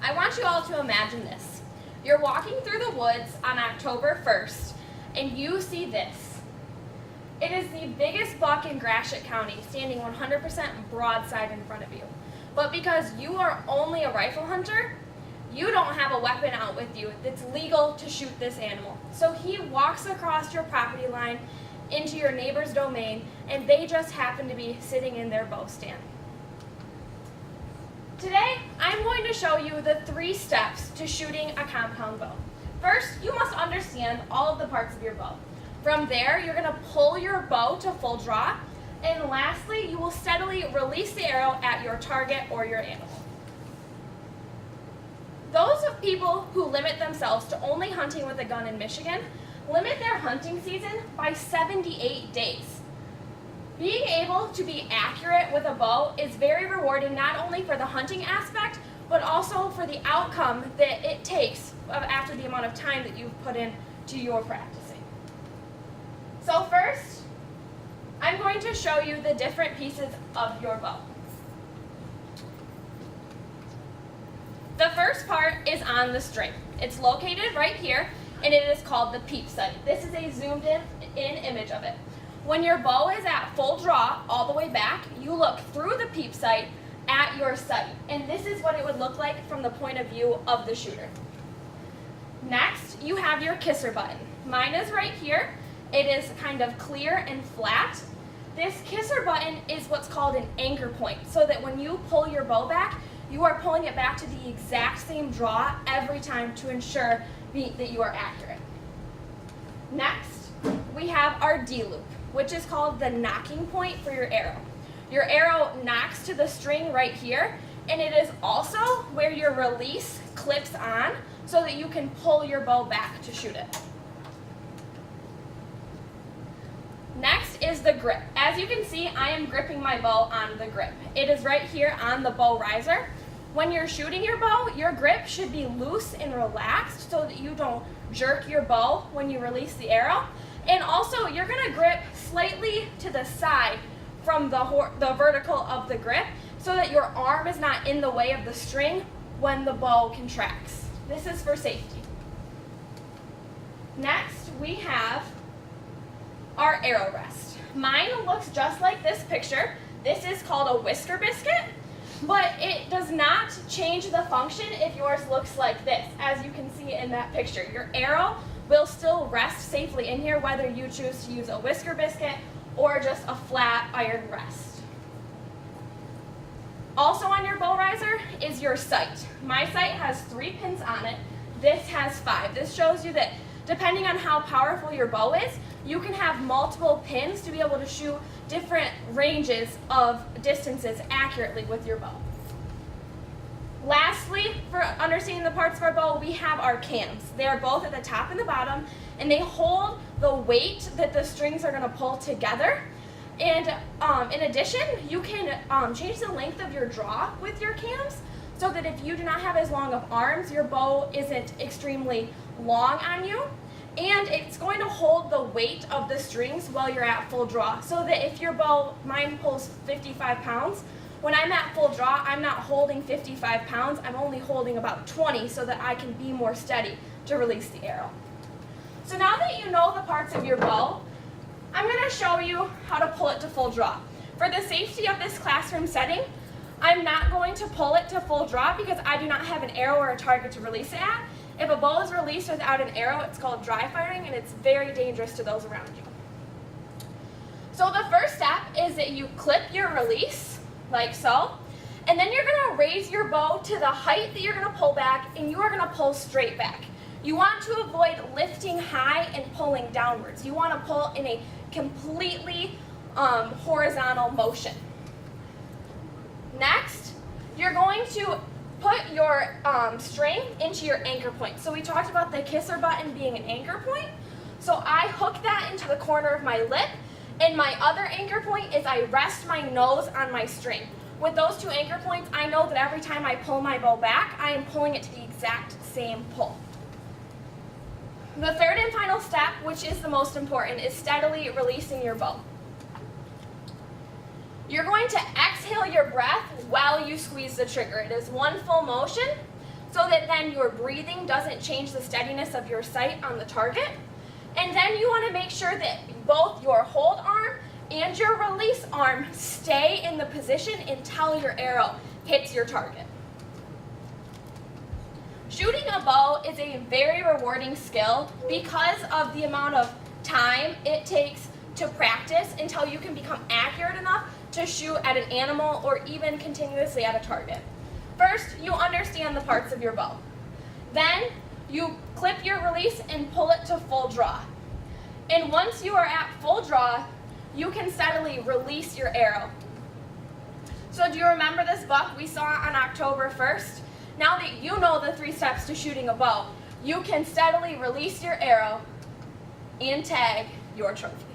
I want you all to imagine this. You're walking through the woods on October 1st, and you see this. It is the biggest buck in Gratiot County, standing 100% broadside in front of you. But because you are only a rifle hunter, you don't have a weapon out with you that's legal to shoot this animal. So he walks across your property line into your neighbor's domain, and they just happen to be sitting in their bow stand. Today, I'm going to show you the 3 steps to shooting a compound bow. First, you must understand all of the parts of your bow. From there, you're going to pull your bow to full draw, and lastly, you will steadily release the arrow at your target or your animal. Those of people who limit themselves to only hunting with a gun in Michigan limit their hunting season by 78 days. Being able to be accurate with a bow is very rewarding, not only for the hunting aspect, but also for the outcome that it takes after the amount of time that you've put into your practicing. So first, I'm going to show you the different pieces of your bow. The first part is on the string. It's located right here, and it is called the Peep Sight. This is a zoomed in image of it. When your bow is at full draw, all the way back, you look through the Peep Sight at your sight. And this is what it would look like from the point of view of the shooter. Next, you have your kisser button. Mine is right here. It is kind of clear and flat. This kisser button is what's called an anchor point, so that when you pull your bow back, you are pulling it back to the exact same draw every time to ensure that you are accurate. Next, we have our D-loop, which is called the nocking point for your arrow. Your arrow knocks to the string right here, and it is also where your release clips on so that you can pull your bow back to shoot it. Next is the grip. As you can see, I am gripping my bow on the grip. It is right here on the bow riser. When you're shooting your bow, your grip should be loose and relaxed so that you don't jerk your bow when you release the arrow. And also, you're going to grip slightly to the side from the vertical of the grip so that your arm is not in the way of the string when the bow contracts. This is for safety. Next, we have our arrow rest. Mine looks just like this picture. This is called a whisker biscuit, but it does not change the function if yours looks like this, as you can see in that picture. Your arrow will still rest safely in here, whether you choose to use a whisker biscuit or just a flat iron rest. Also on your bow riser is your sight. My sight has 3 pins on it. This has 5. This shows you that depending on how powerful your bow is, you can have multiple pins to be able to shoot different ranges of distances accurately with your bow. Lastly, for understanding the parts of our bow, we have our cams. They are both at the top and the bottom, and they hold the weight that the strings are going to pull together. And in addition, you can change the length of your draw with your cams so that if you do not have as long of arms, your bow isn't extremely long on you. And it's going to hold the weight of the strings while you're at full draw, so that if your bow, mine pulls 55 pounds, when I'm at full draw, I'm not holding 55 pounds, I'm only holding about 20 so that I can be more steady to release the arrow. So now that you know the parts of your bow, I'm going to show you how to pull it to full draw. For the safety of this classroom setting, I'm not going to pull it to full draw because I do not have an arrow or a target to release it at. If a bow is released without an arrow, it's called dry firing, and it's very dangerous to those around you. So the first step is that you clip your release, like so, and then you're going to raise your bow to the height that you're going to pull back, and you are going to pull straight back. You want to avoid lifting high and pulling downwards. You want to pull in a completely horizontal motion. Next, you're going to put your string into your anchor point. So we talked about the kisser button being an anchor point. So I hook that into the corner of my lip, and my other anchor point is I rest my nose on my string. With those 2 anchor points, I know that every time I pull my bow back, I am pulling it to the exact same pull. The third and final step, which is the most important, is steadily releasing your bow. You're going to exhale your breath while you squeeze the trigger. It is 1 full motion. so that then your breathing doesn't change the steadiness of your sight on the target. And then you want to make sure that both your hold arm and your release arm stay in the position until your arrow hits your target. Shooting a bow is a very rewarding skill because of the amount of time it takes to practice until you can become accurate enough to shoot at an animal or even continuously at a target. First, you understand the parts of your bow. Then, you clip your release and pull it to full draw. And once you are at full draw, you can steadily release your arrow. So do you remember this buck we saw on October 1st? Now that you know the 3 steps to shooting a bow, you can steadily release your arrow and tag your trophy.